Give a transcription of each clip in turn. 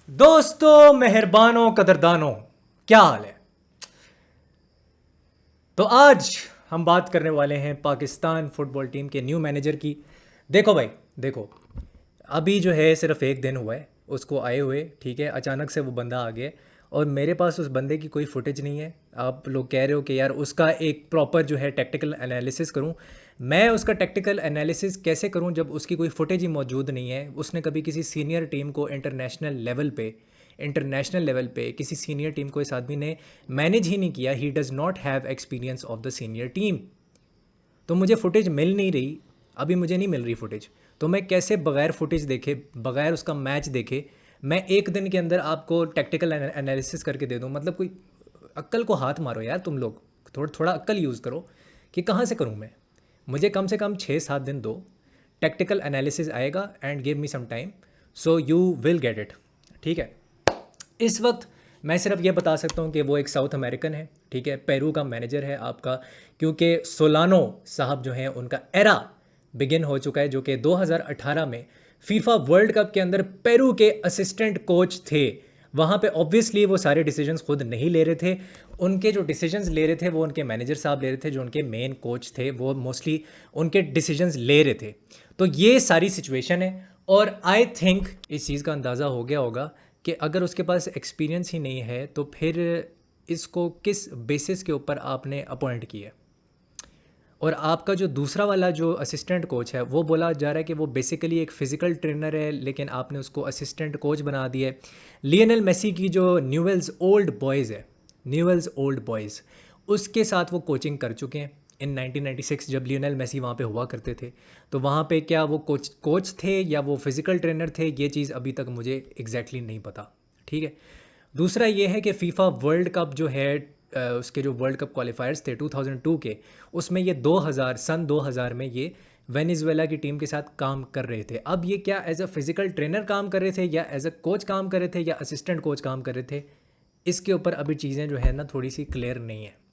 दोस्तों, मेहरबानों, कदरदानों, क्या हाल है। तो आज हम बात करने वाले हैं पाकिस्तान फुटबॉल टीम के न्यू मैनेजर की। देखो भाई, देखो, अभी जो है सिर्फ एक दिन हुआ है उसको आए हुए, ठीक है। अचानक से वो बंदा आ गया और मेरे पास उस बंदे की कोई फुटेज नहीं है। आप लोग कह रहे हो कि यार उसका एक प्रॉपर जो है टेक्टिकल एनालिसिस करूं। मैं उसका टेक्टिकल एनालिसिस कैसे करूं जब उसकी कोई फुटेज ही मौजूद नहीं है। उसने कभी किसी सीनियर टीम को इंटरनेशनल लेवल पे किसी सीनियर टीम को इस आदमी ने मैनेज ही नहीं किया। He does not have experience of the senior team. तो मुझे फुटेज मिल नहीं रही, अभी मुझे नहीं मिल रही फुटेज। तो मैं कैसे बगैर फुटेज देखे, बगैर उसका मैच देखे, मैं एक दिन के अंदर आपको टेक्टिकल एनालिसिस करके दे दूँ। मतलब कोई अक्ल को हाथ मारो यार तुम लोग, थोड़ा थोड़ा अक्ल यूज़ करो कि कहाँ से करूँ मैं। मुझे कम से कम 6-7 दिन दो, टेक्टिकल एनालिसिस आएगा and give me some time, so you will get it. ठीक है। इस वक्त मैं सिर्फ ये बता सकता हूँ कि वो एक साउथ अमेरिकन है, ठीक है। पेरू का मैनेजर है आपका, क्योंकि सोलानो साहब जो हैं उनका एरा बिगिन हो चुका है, जो कि 2018 में फीफा वर्ल्ड कप के अंदर पेरू के असिस्टेंट कोच थे। वहाँ पे ऑब्वियसली वो सारे डिसीजंस खुद नहीं ले रहे थे। उनके जो डिसीजंस ले रहे थे वो उनके मैनेजर साहब ले रहे थे, जो उनके मेन कोच थे वो मोस्टली उनके डिसीजंस ले रहे थे। तो ये सारी सिचुएशन है और आई थिंक इस चीज़ का अंदाज़ा हो गया होगा कि अगर उसके पास एक्सपीरियंस ही नहीं है तो फिर इसको किस बेसिस के ऊपर आपने अपॉइंट किया। और आपका जो दूसरा वाला जो असिस्टेंट कोच है वो बोला जा रहा है कि वो बेसिकली एक फ़िज़िकल ट्रेनर है, लेकिन आपने उसको असिस्टेंट कोच बना दिया है। लियोनेल मेसी की जो न्यूवेल्स ओल्ड बॉयज़, उसके साथ वो कोचिंग कर चुके हैं। इन 1996 जब लियोनेल मेसी वहाँ पे हुआ करते थे, तो वहाँ पे क्या वो कोच थे या वो फिज़िकल ट्रेनर थे, ये चीज़ अभी तक मुझे एग्जैक्टली नहीं पता। ठीक है। दूसरा ये है कि फ़ीफ़ा वर्ल्ड कप जो है, उसके जो वर्ल्ड कप क्वालिफायर्स थे 2002 के, उसमें ये 2000 में ये वेनेजुएला की टीम के साथ काम कर रहे थे। अब ये क्या एज अ फिज़िकल ट्रेनर काम कर रहे थे या एज अ कोच काम कर रहे थे या असिस्टेंट कोच काम कर रहे थे, इसके ऊपर अभी चीज़ें जो है ना थोड़ी सी क्लियर नहीं है।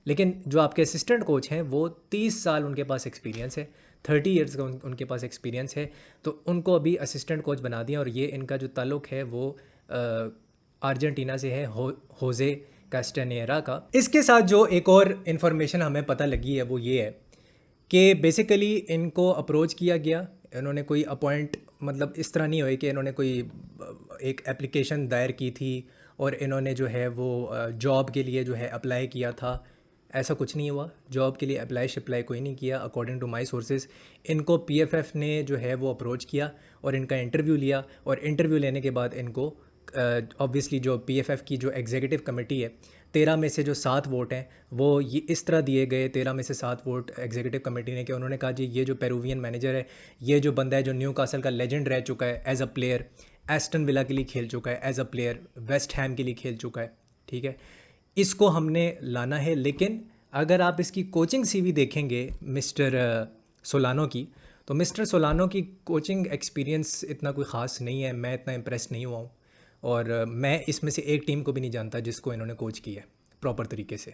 लेकिन जो आपके असिस्टेंट कोच हैं वो 30 साल उनके पास एक्सपीरियंस है, 30 ईयर्स का उनके पास एक्सपीरियंस है। तो उनको अभी असिस्टेंट कोच बना दिया और ये इनका जो ताल्लुक़ है वो अर्जेंटीना से है, होजे कास्टेनेरा का। इसके साथ जो एक और इन्फॉर्मेशन हमें पता लगी है वो ये है कि बेसिकली इनको अप्रोच किया गया। इन्होंने कोई अपॉइंट, मतलब इस तरह नहीं हुई कि इन्होंने कोई एक एप्लीकेशन दायर की थी और इन्होंने जो है वो जॉब के लिए जो है अप्लाई किया था। ऐसा कुछ नहीं हुआ, जॉब के लिए अप्लाई कोई नहीं किया। अकॉर्डिंग टू माई सोर्सेज इनको पीएफएफ ने जो है वो अप्रोच किया और इनका इंटरव्यू लिया, और इंटरव्यू लेने के बाद इनको ऑब्वियसली जो पीएफएफ की जो एग्जीक्यूटिव कमेटी है, 13 में से जो 7 वोट हैं वो ये इस तरह दिए गए, 13 में से 7 वोट एग्जीक्यूटिव कमेटी ने, कि उन्होंने कहा जी ये जो पेरूवियन मैनेजर है, ये जो बंदा है जो न्यू कासल का लेजेंड रह चुका है as a player, Aston Villa के लिए खेल चुका है as a player, West Ham के लिए खेल चुका है, ठीक है, इसको हमने लाना है। लेकिन अगर आप इसकी कोचिंग सीवी देखेंगे मिस्टर सोलानो की, तो मिस्टर सोलानो की कोचिंग एक्सपीरियंस इतना कोई ख़ास नहीं है। मैं इतना इम्प्रेस नहीं हुआ हूँ और मैं इसमें से एक टीम को भी नहीं जानता जिसको इन्होंने कोच किया है प्रॉपर तरीके से।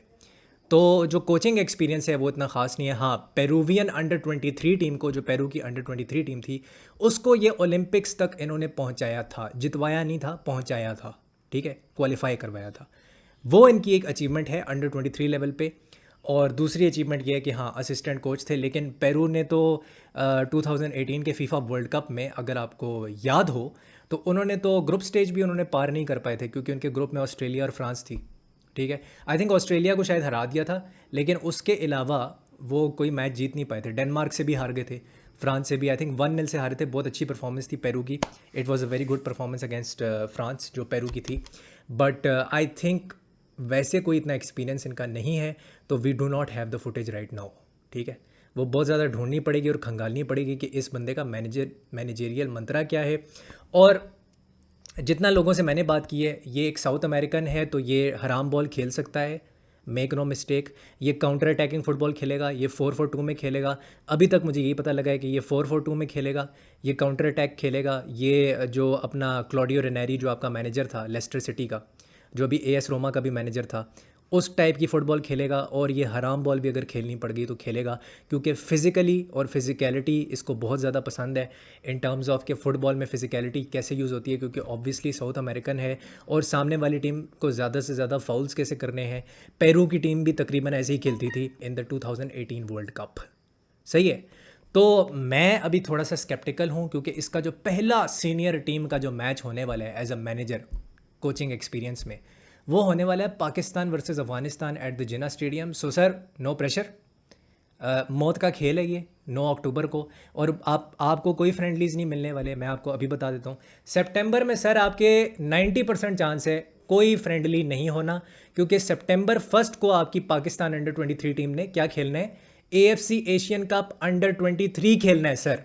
तो जो कोचिंग एक्सपीरियंस है वो इतना ख़ास नहीं है। हाँ, पेरूवियन अंडर 23 टीम को, जो पेरू की अंडर 23 टीम थी, उसको ये ओलंपिक्स तक इन्होंने पहुंचाया था, जितवाया नहीं था, पहुंचाया था, ठीक है, क्वालिफाई करवाया था। वो इनकी एक अचीवमेंट है अंडर 23 लेवल पे। और दूसरी अचीवमेंट ये है कि हाँ, असिस्टेंट कोच थे। लेकिन पेरू ने तो 2018 के फीफा वर्ल्ड कप में, अगर आपको याद हो, तो उन्होंने तो ग्रुप स्टेज भी उन्होंने पार नहीं कर पाए थे, क्योंकि उनके ग्रुप में ऑस्ट्रेलिया और फ्रांस थी, ठीक है। आई थिंक ऑस्ट्रेलिया को शायद हरा दिया था, लेकिन उसके अलावा वो कोई मैच जीत नहीं पाए थे। डेनमार्क से भी हार गए थे, फ्रांस से भी आई थिंक 1-0 से हारे थे। बहुत अच्छी परफॉर्मेंस थी पेरू की, it was a very good performance against France जो पेरू की थी। बट आई थिंक वैसे कोई इतना एक्सपीरियंस इनका नहीं है, तो we do not have the footage right now, ठीक है। वो बहुत ज़्यादा ढूंढनी पड़ेगी और खंगालनी पड़ेगी कि इस बंदे का मैनेजेरियल मंत्रा क्या है। और जितना लोगों से मैंने बात की है, ये एक साउथ अमेरिकन है, तो ये हराम बॉल खेल सकता है, मेक नो मिस्टेक। ये काउंटर अटैकिंग फुटबॉल खेलेगा, ये 4-4-2 में खेलेगा। अभी तक मुझे यही पता लगा है कि ये 4-4-2 में खेलेगा, ये काउंटर अटैक खेलेगा। ये जो अपना क्लॉडियो रेनेरी जो आपका मैनेजर था लेस्टर सिटी का, जो अभी एएस रोमा का भी मैनेजर था, उस टाइप की फ़ुटबॉल खेलेगा, और ये हराम बॉल भी अगर खेलनी पड़ गई तो खेलेगा, क्योंकि फ़िज़िकली और फिज़िकलिटी इसको बहुत ज़्यादा पसंद है। इन टर्म्स ऑफ कि फ़ुटबॉल में फ़िज़िकलिटी कैसे यूज़ होती है, क्योंकि ऑब्वियसली साउथ अमेरिकन है और सामने वाली टीम को ज़्यादा से ज़्यादा फाउल्स कैसे करने हैं। पेरू की टीम भी तकरीबन ऐसे ही खेलती थी इन द 2018 वर्ल्ड कप। सही है। तो मैं अभी थोड़ा सा स्केप्टिकल हूँ, क्योंकि इसका जो पहला सीनियर टीम का जो मैच होने वाला है as a manager coaching experience में, वो होने वाला है Pakistan versus Afghanistan at the Jinnah stadium. So sir, no pressure, मौत का खेल है ये 9 अक्टूबर को, और आपको कोई फ्रेंडलीज नहीं मिलने वाले। मैं आपको अभी बता देता हूँ, सितंबर में सर आपके 90% चांस है कोई फ्रेंडली नहीं होना, क्योंकि सितंबर 1 को आपकी पाकिस्तान अंडर 23 टीम ने क्या खेलना है, AFC एशियन कप अंडर 23 खेलना है सर।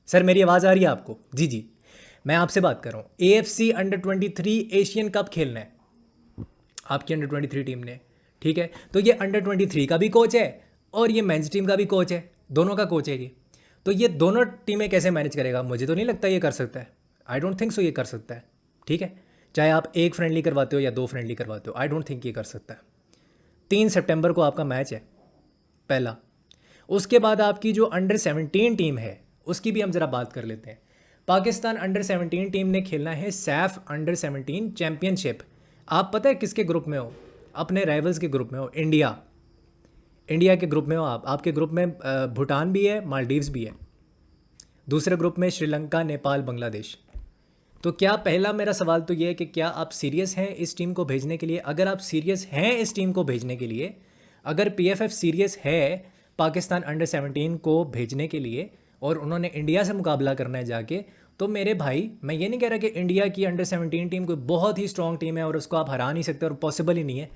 सर मेरी आवाज़ आ रही है आपको? जी जी, मैं आपसे बात कर रहा हूँ। AFC अंडर 23 एशियन कप खेलना है आपकी अंडर 23 टीम ने, ठीक है। तो ये अंडर 23 का भी कोच है और ये मेंस टीम का भी कोच है, दोनों का कोच है ये। तो ये दोनों टीमें कैसे मैनेज करेगा? मुझे तो नहीं लगता ये कर सकता है। आई डोंट थिंक सो ये कर सकता है, ठीक है। चाहे आप एक फ्रेंडली करवाते हो या 2 फ्रेंडली करवाते हो, आई डोंट थिंक ये कर सकता है। 3 सितंबर को आपका मैच है पहला। उसके बाद आपकी जो अंडर 17 टीम है उसकी भी हम ज़रा बात कर लेते हैं। पाकिस्तान अंडर 17 टीम ने खेलना है सैफ अंडर 17 चैम्पियनशिप। आप पता है किसके ग्रुप में हो? अपने राइवल्स के ग्रुप में हो, इंडिया के ग्रुप में हो आप। आपके ग्रुप में भूटान भी है, मालदीव्स भी है। दूसरे ग्रुप में श्रीलंका, नेपाल, बांग्लादेश। तो क्या, पहला मेरा सवाल तो ये है कि क्या आप सीरियस हैं इस टीम को भेजने के लिए? अगर आप सीरियस हैं इस टीम को भेजने के लिए, अगर PFF सीरियस है पाकिस्तान अंडर 17 को भेजने के लिए और उन्होंने इंडिया से मुकाबला करना है जाके, तो मेरे भाई, मैं ये नहीं कह रहा कि इंडिया की अंडर 17 टीम कोई बहुत ही स्ट्रॉन्ग टीम है और उसको आप हरा नहीं सकते और पॉसिबल ही नहीं है,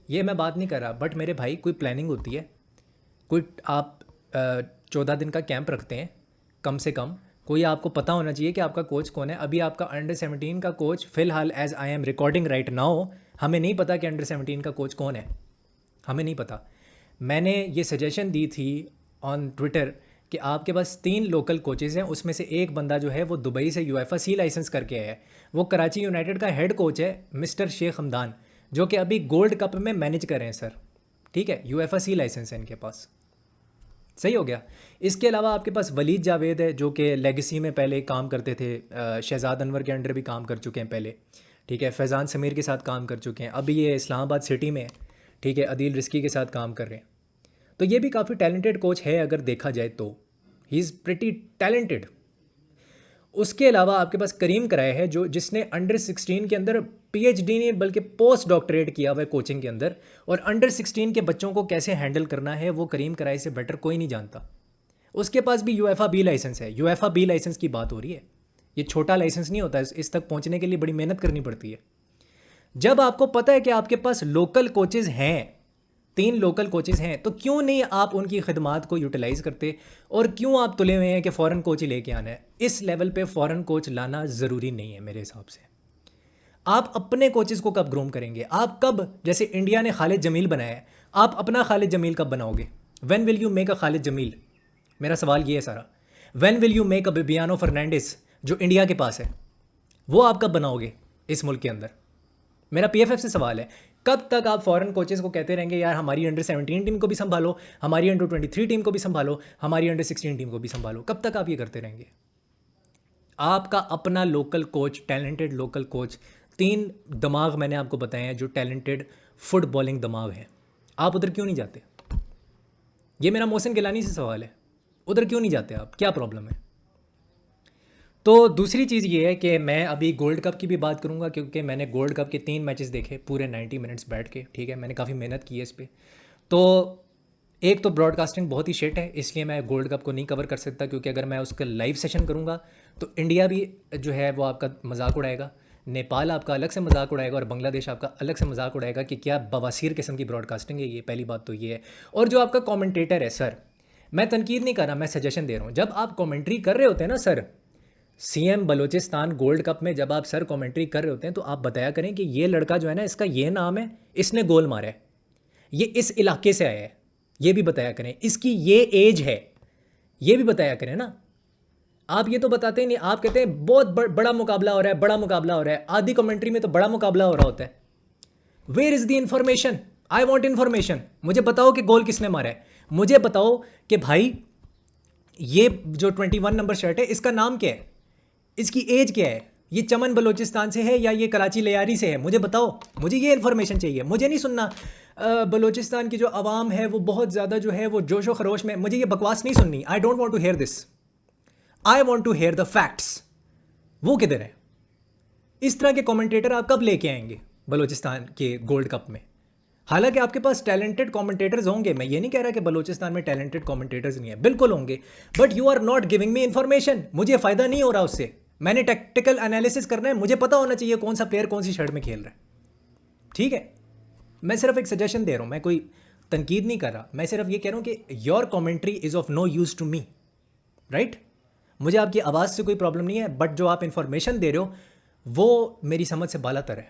ये मैं बात नहीं कर रहा। बट मेरे भाई, कोई प्लानिंग होती है, कोई आप 14 दिन का कैंप रखते हैं कम से कम, कोई आपको पता होना चाहिए कि आपका कोच कौन है। अभी आपका अंडर 17 का कोच फ़िलहाल, as I am recording right now, हमें नहीं पता कि अंडर 17 का कोच कौन है, हमें नहीं पता। मैंने ये सजेशन दी थी ऑन ट्विटर कि आपके पास 3 लोकल कोचेज़ हैं, उसमें से एक बंदा जो है वो दुबई से UEFA C लाइसेंस करके आया है। वो कराची यूनाइटेड का हेड कोच है मिस्टर शेख हमदान, जो कि अभी गोल्ड कप में मैनेज कर रहे हैं सर, ठीक है। UEFA C लाइसेंस है इनके पास, सही हो गया। इसके अलावा आपके पास वलीद जावेद है, जो कि लेगेसी में पहले काम करते थे, शहजाद अनवर के अंडर भी काम कर चुके हैं पहले, ठीक है। फैज़ान समीर के साथ काम कर चुके हैं, अभी ये इस्लामाबाद सिटी में है, ठीक है। अदील रिस्की के साथ काम कर रहे हैं। तो ये भी काफ़ी टैलेंटेड कोच है अगर देखा जाए तो, ही इज़ प्रिटी टैलेंटेड। उसके अलावा आपके पास करीम कराए है, जो जिसने अंडर 16 के अंदर PhD नहीं बल्कि पोस्ट डॉक्टरेट किया हुआ है कोचिंग के अंदर, और अंडर 16 के बच्चों को कैसे हैंडल करना है वो करीम कराए से बेटर कोई नहीं जानता। उसके पास भी UEFA B लाइसेंस है। UEFA B लाइसेंस की बात हो रही है, ये छोटा लाइसेंस नहीं होता, इस तक पहुंचने के लिए बड़ी मेहनत करनी पड़ती है। जब आपको पता है कि आपके पास लोकल कोचेज़ हैं, 3 लोकल कोचेस हैं, तो क्यों नहीं आप उनकी खिदमात को यूटिलाइज़ करते, और क्यों आप तुले हुए हैं कि फ़ॉरेन कोच ही लेके आना है? इस लेवल पे फ़ॉरेन कोच लाना ज़रूरी नहीं है मेरे हिसाब से। आप अपने कोचेस को कब ग्रूम करेंगे? आप कब, जैसे इंडिया ने खालिद जमील बनाया है, आप अपना खालिद जमील कब बनाओगे? When will you make a Khalid Jamil? मेरा सवाल ये है सारा। When will you make a Bibiano Fernandes जो इंडिया के पास है, वो आप कब बनाओगे इस मुल्क के अंदर? मेरा PFF से सवाल है। कब तक आप फॉरेन कोचेस को कहते रहेंगे यार हमारी अंडर 17 टीम को भी संभालो, हमारी अंडर 23 टीम को भी संभालो, हमारी अंडर 16 टीम को भी संभालो? कब तक आप ये करते रहेंगे? आपका अपना local coach, talented local coach, 3 दिमाग मैंने आपको बताए हैं जो टैलेंटेड फुटबॉलिंग दिमाग हैं, आप उधर क्यों नहीं जाते? ये मेरा मोहसिन गिलानी से सवाल है, उधर क्यों नहीं जाते आप? क्या प्रॉब्लम है? तो दूसरी चीज़ ये है कि मैं अभी गोल्ड कप की भी बात करूंगा, क्योंकि मैंने गोल्ड कप के 3 मैचेस देखे पूरे 90 मिनट्स बैठ के, ठीक है। मैंने काफ़ी मेहनत की है इस पर। तो एक तो ब्रॉडकास्टिंग बहुत ही शिट है, इसलिए मैं गोल्ड कप को नहीं कवर कर सकता, क्योंकि अगर मैं उसका लाइव सेशन करूँगा तो इंडिया भी जो है वो आपका मजाक उड़ाएगा, नेपाल आपका अलग से मजाक उड़ाएगा, और बांग्लादेश आपका अलग से मजाक उड़ाएगा कि क्या बवासीर किस्म की ब्रॉडकास्टिंग है ये। पहली बात तो ये है। और जो आपका कॉमेंटेटर है सर, मैं तनकीद नहीं कर रहा, मैं सजेशन दे रहा हूँ। जब आप कॉमेंट्री कर रहे होते हैं ना sir, CM Balochistan gold cup में जब आप सर कमेंट्री कर रहे होते हैं, तो आप बताया करें कि ये लड़का जो है ना, इसका ये नाम है, इसने गोल मारा है, ये इस इलाके से आया है, ये भी बताया करें, इसकी ये एज है, ये भी बताया करें ना। आप ये तो बताते ही नहीं, आप कहते हैं बहुत बड़ा मुकाबला हो रहा है, बड़ा मुकाबला हो रहा है। आधी कमेंट्री में तो बड़ा मुकाबला हो रहा होता है। Where is the information? I want information. मुझे बताओ कि गोल किसने मारा है, मुझे बताओ कि भाई ये जो 21 नंबर शर्ट है इसका नाम क्या है, इसकी एज क्या है, ये चमन बलोचिस्तान से है या ये कराची लियारी से है, मुझे बताओ। मुझे ये इन्फॉर्मेशन चाहिए। मुझे नहीं सुनना बलोचिस्तान की जो आवाम है वो बहुत ज़्यादा जो है वो जोशो खरोश में, मुझे ये बकवास नहीं सुननी। I don't want to hear this, I want to hear the facts. वो किधर है? इस तरह के कमेंटेटर आप कब लेके आएंगे बलोचिस्तान के गोल्ड कप में? हालांकि आपके पास टैलेंटेड कमेंटेटर्स होंगे, मैं ये नहीं कह रहा कि बलोचिस्तान में टैलेंटेड कमेंटेटर्स नहीं है, बिल्कुल होंगे, but you are not giving me information. मुझे फ़ायदा नहीं हो रहा उससे। मैंने टेक्टिकल एनालिसिस करना है, मुझे पता होना चाहिए कौन सा प्लेयर कौन सी शर्ट में खेल रहा है। ठीक है, मैं सिर्फ एक सजेशन दे रहा हूँ, मैं कोई तनकीद नहीं कर रहा, मैं सिर्फ ये कह रहा हूँ कि your commentary is of no use to me, right? मुझे आपकी आवाज़ से कोई प्रॉब्लम नहीं है, बट जो आप इन्फॉर्मेशन दे रहे हो वो मेरी समझ से बालातर है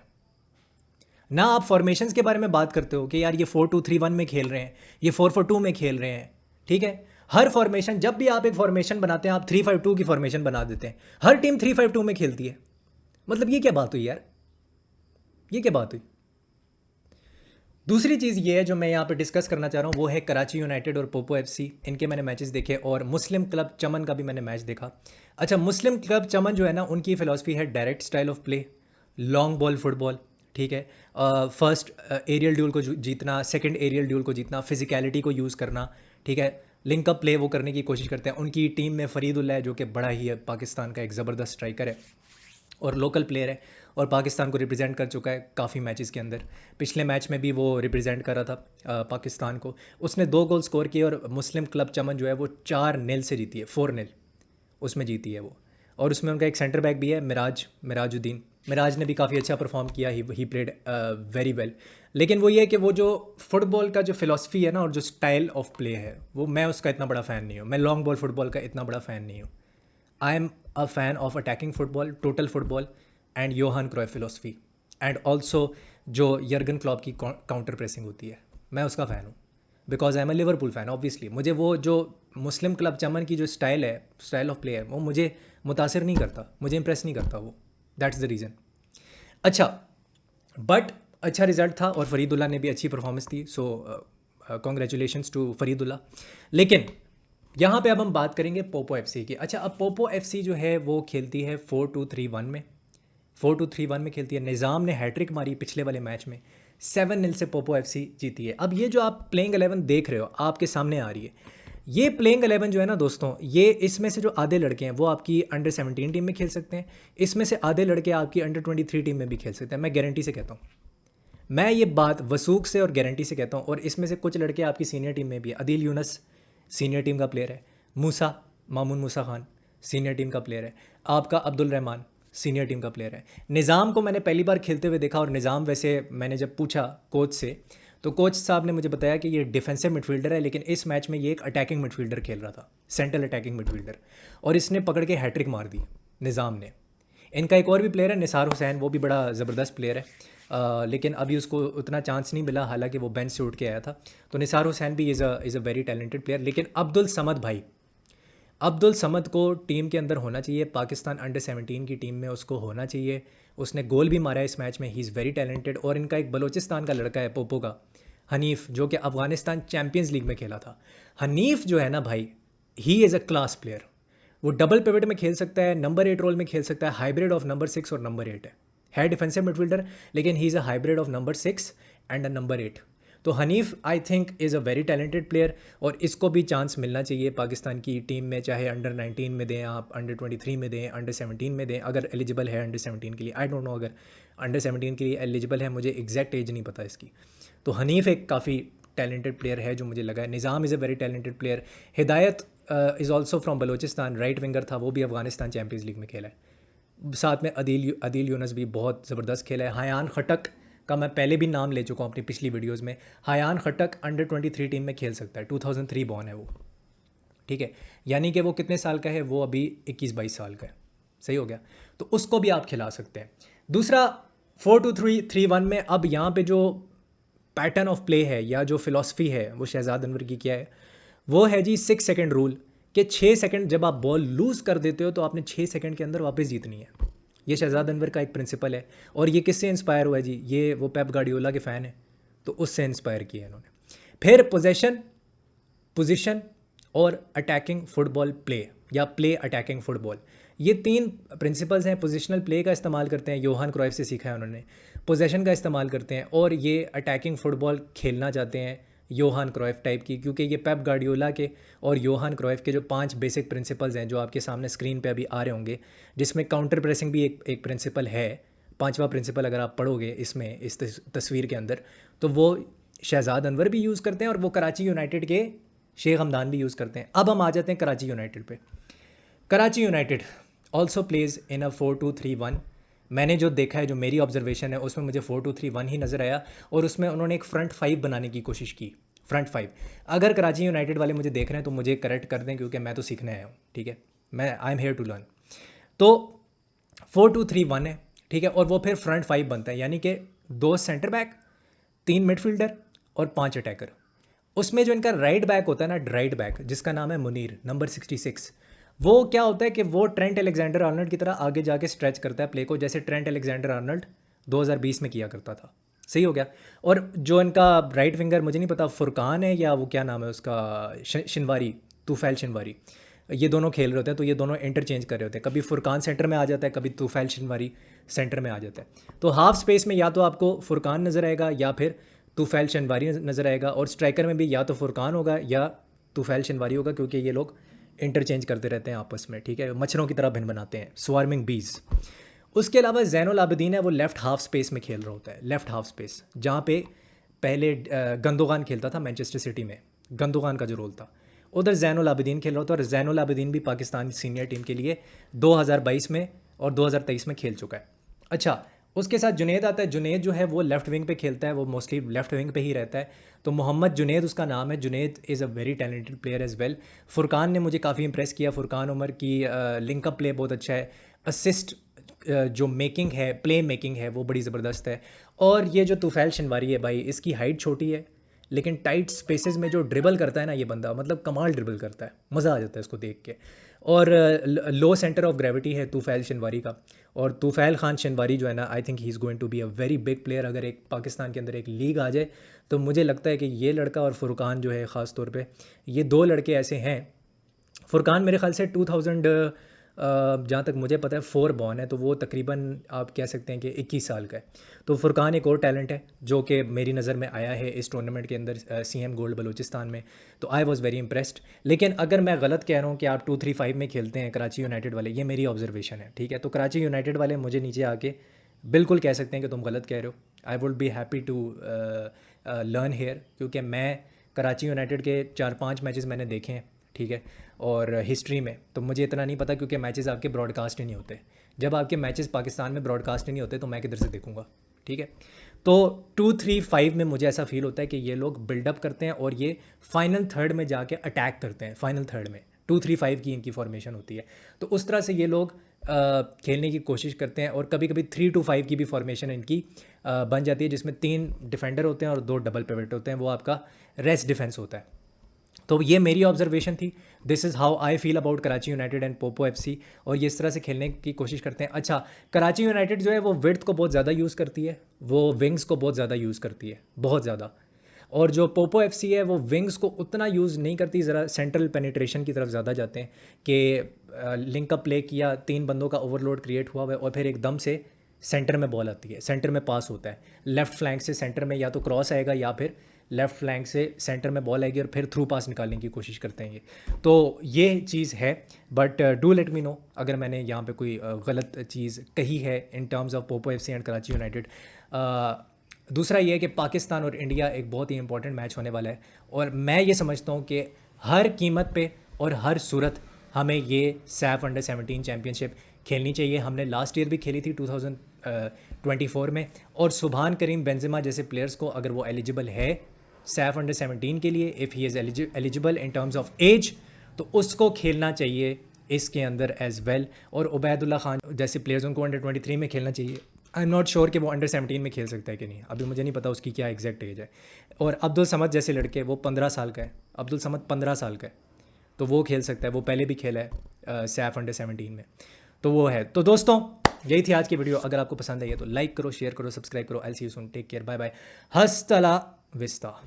ना। आप फॉर्मेशंस के बारे में बात करते हो कि यार ये 4-2-3-1 में खेल रहे हैं, ये 4-4-2 में खेल रहे हैं, ठीक है। हर फॉर्मेशन, जब भी आप एक फॉर्मेशन बनाते हैं आप 3-5-2 की फॉर्मेशन बना देते हैं। हर टीम 3-5-2 में खेलती है, मतलब ये क्या बात हुई यार, ये क्या बात हुई? दूसरी चीज़ ये है जो मैं यहाँ पे डिस्कस करना चाह रहा हूँ, वो है कराची यूनाइटेड और पोपो एफसी। इनके मैंने मैचेस देखे और मुस्लिम क्लब चमन का भी मैंने मैच देखा। अच्छा, मुस्लिम क्लब चमन जो है ना, उनकी फ़िलॉसफी है direct style of play, long ball football, ठीक है। फर्स्ट एरियल ड्यूल को जीतना, सेकंड एरियल ड्यूल को जीतना, फिजिकलिटी को यूज़ करना, ठीक है। लिंक अप प्ले वो करने की कोशिश करते हैं। उनकी टीम में फरीदुल्लाह है जो कि बड़ा ही है, पाकिस्तान का एक ज़बरदस्त स्ट्राइकर है और लोकल प्लेयर है और पाकिस्तान को रिप्रेजेंट कर चुका है काफ़ी मैचेस के अंदर। पिछले मैच में भी वो रिप्रेजेंट कर रहा था पाकिस्तान को। उसने 2 गोल स्कोर किए और मुस्लिम क्लब चमन जो है वो 4-0 से जीती है, 4-0 उसमें जीती है वो। और उसमें उनका एक सेंटर बैक भी है, मिराजुद्दीन। मिराज ने भी काफ़ी अच्छा परफॉर्म किया, ही प्लेड वेरी वेल। लेकिन वो ये है कि वो जो फुटबॉल का जो फिलॉसफी है ना और जो स्टाइल ऑफ प्ले है, वो मैं उसका इतना बड़ा फ़ैन नहीं हूँ। मैं लॉन्ग बॉल फुटबॉल का इतना बड़ा फ़ैन नहीं हूँ। I am a fan of attacking football, total football and Johan Cruyff philosophy and also जो यर्गन क्लॉप की काउंटर प्रेसिंग होती है, मैं उसका फ़ैन हूँ। Because I am a Liverpool fan obviously. मुझे वो जो मुस्लिम क्लब चमन की जो स्टाइल है, स्टाइल ऑफ प्ले है, वो मुझे मुतासिर नहीं करता, मुझे इंप्रेस नहीं करता वो। That's the reason. अच्छा, बट अच्छा रिजल्ट था और फरीदुल्लाह ने भी अच्छी परफॉर्मेंस दी, सो कॉन्ग्रेचुलेशंस टू फरीदुल्लाह। लेकिन यहाँ पे अब हम बात करेंगे पोपो एफसी की। अच्छा, अब पोपो एफसी जो है वो खेलती है 4-2-3-1 में, 4-2-3-1 में खेलती है। निज़ाम ने हैट्रिक मारी पिछले वाले मैच में, 7-0 से पोपो एफसी जीती है। अब ये जो आप प्लेइंग 11 देख रहे हो आपके सामने आ रही है, ये प्लेइंग 11 जो है ना दोस्तों, ये इसमें से जो आधे लड़के हैं वो आपकी अंडर 17 टीम में खेल सकते हैं, इसमें से आधे लड़के आपकी अंडर 23 टीम में भी खेल सकते हैं। मैं गारंटी से कहता हूँ, मैं ये बात वसूख से और गारंटी से कहता हूँ। और इसमें से कुछ लड़के आपकी सीनियर टीम में भी है। अदील यूनस सीनियर टीम का प्लेयर है, मूसा मामून मूसा खान सीनियर टीम का प्लेयर है, आपका अब्दुल रहमान सीनियर टीम का प्लेयर है। निज़ाम को मैंने पहली बार खेलते हुए देखा और निज़ाम, वैसे मैंने जब पूछा कोच से तो कोच साहब ने मुझे बताया कि ये डिफेंसिव मिडफील्डर है, लेकिन इस मैच में ये एक अटैकिंग मिडफील्डर खेल रहा था, सेंट्रल अटैकिंग मिडफील्डर, और इसने पकड़ के हैट्रिक मार दी निज़ाम ने। इनका एक और भी प्लेयर है निसार हुसैन, वो भी बड़ा ज़बरदस्त प्लेयर है, लेकिन अभी उसको उतना चांस नहीं मिला, हालांकि वो बेंच से उठ के आया था। तो निसार हुसैन भी is a very talented player. लेकिन अब्दुल समद भाई, अब्दुल समद को टीम के अंदर होना चाहिए, पाकिस्तान अंडर 17 की टीम में उसको होना चाहिए। उसने गोल भी मारा है इस मैच में, ही इज़ वेरी टैलेंटेड। और इनका एक बलोचिस्तान का लड़का है पोपो का, हनीफ, जो कि अफ़गानिस्तान चैम्पियंस लीग में खेला था। हनीफ जो है ना भाई, he is a class player. वो डबल पिवट में खेल सकता है, नंबर 8 रोल में खेल सकता है, हाइब्रिड ऑफ नंबर 6 और नंबर 8 है डिफेंसिव मिडफील्डर, लेकिन he is a hybrid of number 6 and a number 8। तो Hanif I think is a very talented player और इसको भी चांस मिलना चाहिए पाकिस्तान की टीम में, चाहे अंडर 19 में दें आप, अंडर 23 में दें, अंडर 17 में दें, अगर एलिजिबल है अंडर 17 के लिए। आई डोंट नो अगर अंडर 17 के लिए एलिजिबल है, मुझे एग्जैक्ट एज नहीं पता इसकी। तो हनीफ एक काफ़ी टैलेंटेड प्लेयर है जो मुझे लगा है। Nizam is a very talented player. Hidayat is also from Balochistan, right winger था, वो भी अफगानिस्तान चैम्पियंस लीग में खेला है। साथ में अदील यूनस भी बहुत ज़बरदस्त खेला है। हयान खटक का मैं पहले भी नाम ले चुका हूँ अपनी पिछली वीडियोज़ में। हयान खटक अंडर 23 टीम में खेल सकता है, 2003 बॉर्न है वो, ठीक है। यानी कि वो कितने साल का है, वो अभी 21-22 साल का है, सही हो गया। तो उसको भी आप खिला सकते हैं। दूसरा 4-2-3-1 में अब यहाँ पे जो पैटर्न ऑफ प्ले है या जो फिलॉसफी है वो शहजाद अनवर की क्या है, वो है जी 6 सेकंड रूल, कि 6 सेकंड जब आप बॉल लूज़ कर देते हो तो आपने 6 सेकंड के अंदर वापस जीतनी है। ये शहजाद अनवर का एक प्रिंसिपल है। और ये किससे इंस्पायर हुआ है जी, ये वो पेप गार्डियोला के फ़ैन है, तो उससे इंस्पायर किया इन्होंने। फिर पोजीशन और अटैकिंग फुटबॉल प्ले या प्ले अटैकिंग फुटबॉल, ये 3 प्रिंसिपल्स हैं। पोजिशनल प्ले का इस्तेमाल करते हैं, योहान क्राइफ से सीखा है उन्होंने। पोजेशन का इस्तेमाल करते हैं और ये अटैकिंग फुटबॉल खेलना चाहते हैं योहान क्राइफ टाइप की, क्योंकि ये पेप गार्डियोला के और योहान क्राइफ के जो 5 बेसिक प्रिंसिपल्स हैं जो आपके सामने स्क्रीन पे अभी आ रहे होंगे, जिसमें काउंटर प्रेसिंग भी एक प्रिंसिपल है, 5वां प्रिंसिपल अगर आप पढ़ोगे इसमें इस तस्वीर के अंदर, तो वो शहजाद अनवर भी यूज़ करते हैं और वो कराची यूनाइटेड के शेख हमदान भी यूज़ करते हैं। अब हम आ जाते हैं कराची यूनाइटेड पे। Karachi United also plays in अ 4-2-3-1। मैंने जो देखा है, जो मेरी ऑब्जर्वेशन है, उसमें मुझे 4-2-3-1 ही नज़र आया और उसमें उन्होंने एक फ्रंट 5 बनाने की कोशिश की। फ्रंट 5, अगर कराची यूनाइटेड वाले मुझे देख रहे हैं तो मुझे करेक्ट कर दें, क्योंकि मैं तो सीखने आया हूँ, ठीक है, मैं I am here to learn. तो 4-2-3-1 है, ठीक है, और वो फिर फ्रंट 5 बनता है, यानी कि 2 सेंटर बैक, 3 मिडफील्डर और 5 अटैकर। उसमें जो इनका राइट बैक होता है ना, राइट बैक, जिसका नाम है मुनीर, नंबर 66, वो क्या होता है कि वो ट्रेंट अलेक्जेंडर आर्नल्ड की तरह आगे जाके स्ट्रेच करता है प्ले को, जैसे ट्रेंट अलेक्जेंडर आर्नल्ड 2020 में किया करता था। सही हो गया। और जो इनका राइट विंगर, मुझे नहीं पता फुरकान है या वो क्या नाम है उसका, शिनवारी, तूफैल शिनवारी, ये दोनों खेल रहे होते हैं, तो ये दोनों इंटरचेंज कर रहे होते हैं। कभी फुरकान सेंटर में आ जाता है, कभी तूफैल शिनवारी सेंटर में आ जाता है। तो हाफ स्पेस में या तो आपको फुरकान नज़र आएगा या फिर तूफैल शिनवारी नज़र आएगा, और स्ट्राइकर में भी या तो फुरकान होगा या तूफैल शिनवारी होगा, क्योंकि ये लोग इंटरचेंज करते रहते हैं आपस में, ठीक है, मच्छरों की तरह भिन बनाते हैं, स्वार्मिंग बीज। उसके अलावा ज़ैनुल आबिदीन है, वो लेफ़्ट हाफ स्पेस में खेल रहा होता है, लेफ़्ट हाफ स्पेस, जहाँ पे पहले गंदोगान खेलता था मैनचेस्टर सिटी में, गंदोगान का जो रोल था, उधर ज़ैनुल आबिदीन खेल रहा होता है। और ज़ैनुल आबिदीन भी पाकिस्तान सीनियर टीम के लिए 2022 में और 2023 में खेल चुका है। अच्छा, उसके साथ जुनेद आता है। जुनेद जो है वो लेफ़्ट विंग पे खेलता है, वो मोस्टली लेफ़्ट विंग पे ही रहता है, तो मोहम्मद जुनेद उसका नाम है। Junaid is a very talented player as well. Furqan ने मुझे काफ़ी इंप्रेस किया, फुरकान उमर की लिंकअप प्ले बहुत अच्छा है, असिस्ट जो मेकिंग है, प्ले मेकिंग है, वो बड़ी ज़बरदस्त है। और ये जो तूफैल शिनवारी है भाई, इसकी हाइट छोटी है, लेकिन टाइट स्पेसेस में जो ड्रिबल करता है ना ये बंदा, मतलब कमाल ड्रिबल करता है, मज़ा आ जाता है इसको देख के। और लो सेंटर ऑफ ग्रेविटी है तूफैल शिनवारी का। और तूफैल खान शिनवारी जो है ना, I think he is going to be a very big player. अगर एक पाकिस्तान के अंदर एक लीग आ जाए तो मुझे लगता है कि ये लड़का और फुरकान जो है ख़ास तौर पे, ये 2 लड़के ऐसे हैं। फुरकान मेरे ख्याल से 2000 जहाँ तक मुझे पता है 4 बॉर्न है, तो वो तकरीबन आप कह सकते हैं कि 21 साल का है। तो फुरकान एक और टैलेंट है जो कि मेरी नज़र में आया है इस टूर्नामेंट के अंदर, CM गोल्ड बलूचिस्तान में, तो आई वॉज़ वेरी इंप्रेस्ड। लेकिन अगर मैं गलत कह रहा हूँ कि आप 2-3-5 में खेलते हैं कराची यूनाइटेड वाले, ये मेरी ऑब्जर्वेशन है, ठीक है। तो कराची यूनाइटेड वाले मुझे नीचे आके बिल्कुल कह सकते हैं कि तुम गलत कह रहे हो। I would be happy to learn here, क्योंकि मैं कराची यूनाइटेड के 4-5 मैचेस मैंने देखे हैं, ठीक है, और हिस्ट्री में तो मुझे इतना नहीं पता, क्योंकि मैचेस आपके ब्रॉडकास्ट ही नहीं होते। जब आपके मैचेस पाकिस्तान में ब्रॉडकास्ट ही नहीं होते तो मैं किधर से देखूंगा, ठीक है। तो 2-3-5 में मुझे ऐसा फील होता है कि ये लोग बिल्डअप करते हैं और ये फाइनल थर्ड में जाके अटैक करते हैं। फाइनल थर्ड में 2-3-5 की इनकी फॉर्मेशन होती है, तो उस तरह से ये लोग खेलने की कोशिश करते हैं। और कभी कभी 3-5 की भी फॉर्मेशन इनकी बन जाती है, जिसमें 3 डिफेंडर होते हैं और 2 डबल पिवट होते हैं, वो आपका रेस्ट डिफेंस होता है। तो ये मेरी ऑब्जर्वेशन थी। This is how I feel about Karachi United and Poopó FC, और ये इस तरह से खेलने की कोशिश करते हैं। अच्छा, कराची यूनाइटेड जो है वो विड्थ को बहुत ज़्यादा यूज़ करती है, वो विंग्स को बहुत ज़्यादा यूज़ करती है, बहुत ज़्यादा। और जो पोपो FC है वो विंग्स को उतना यूज़ नहीं करती, ज़रा सेंट्रल पेनिट्रेशन की तरफ ज़्यादा जाते हैं कि लिंकअप प्ले किया, 3 बंदों का ओवरलोड क्रिएट हुआ हुआ है और फिर एकदम से सेंटर में बॉल आती है, सेंटर में पास होता है, लेफ़्ट फ्लैंक से सेंटर में या तो क्रॉस आएगा या फिर लेफ़्ट फ्लैंक से सेंटर में बॉल आएगी और फिर थ्रू पास निकालने की कोशिश करते हैं ये। तो ये चीज़ है, but do let me know अगर मैंने यहाँ पे कोई गलत चीज़ कही है इन terms of Poopó FC and Karachi United. दूसरा ये है कि पाकिस्तान और इंडिया एक बहुत ही इंपॉर्टेंट मैच होने वाला है, और मैं ये समझता हूँ कि हर कीमत पे और हर सूरत हमें ये सैफ अंडर-17 चैम्पियनशिप खेलनी चाहिए। हमने लास्ट ईयर भी खेली थी 2024 में, और सुभान करीम बेंजेमा जैसे प्लेयर्स को अगर वो एलिजिबल है सैफ अंडर-17 के लिए, if he is eligible in terms of age, तो उसको खेलना चाहिए इसके अंदर एज़ वेल। और उबैदुल्ला खान जैसे प्लेयर्स उनको अंडर-23 में खेलना चाहिए। आई एम नॉट श्योर कि वो अंडर-17 में खेल सकता है कि नहीं, अभी मुझे नहीं पता उसकी क्या एग्जैक्ट एज है। और अब्दुल समद जैसे लड़के, वो 15 साल का है, अब्दुल समद 15 साल का है, तो वो खेल सकता है, वो पहले भी खेला है सैफ अंडर-17 में, तो वो है। तो दोस्तों यही थी आज की वीडियो। अगर आपको पसंद आई है तो लाइक करो, शेयर करो, सब्सक्राइब करो। I see you soon, take care, bye bye, हस्तला विस्ता।